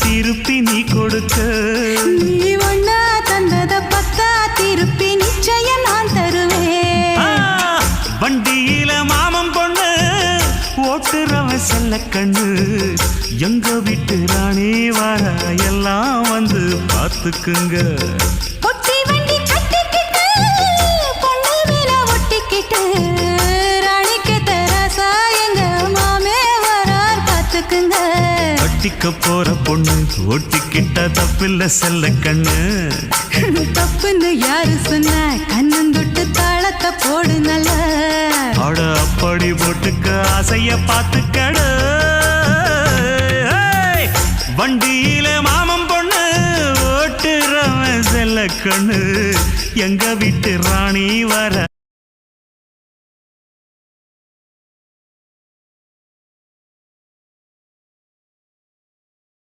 திருப்பி நீ கொடுக்க. நீ ஒண்ணா தந்தத பத்தா திருப்பி நிச்சயம் நான் தருவேன். வண்டியில மாமன் பொண்ணு ஓட்டுறவன் செல்ல கண்ணு. எங்க வீட்டு ராணி வர எல்லாம் வந்து பார்த்துக்குங்க. ஒட்டி வண்டி கட்டிக்கிட்டு பொண்ணு மேல ஒட்டிக்கிட்டு ராணிக்கு தராசா எங்க மாமே வரார் பார்த்துக்குங்க. ஒட்டிக்க போற பொண்ணு ஒட்டிக்கிட்ட தப்பில்ல செல்ல கண்ணு. தப்புன்னு யாரு சொன்ன கண்ணந்தொட்டு தாளத்தை போடு நல்ல. அட அப்படி போட்டுக்க ஆசைய பார்த்துக்கட. வண்டியில மாமன் பொண்ணு ஓட்டுறவன் செல்ல கண்ணு. எங்க வீட்டு ராணி வர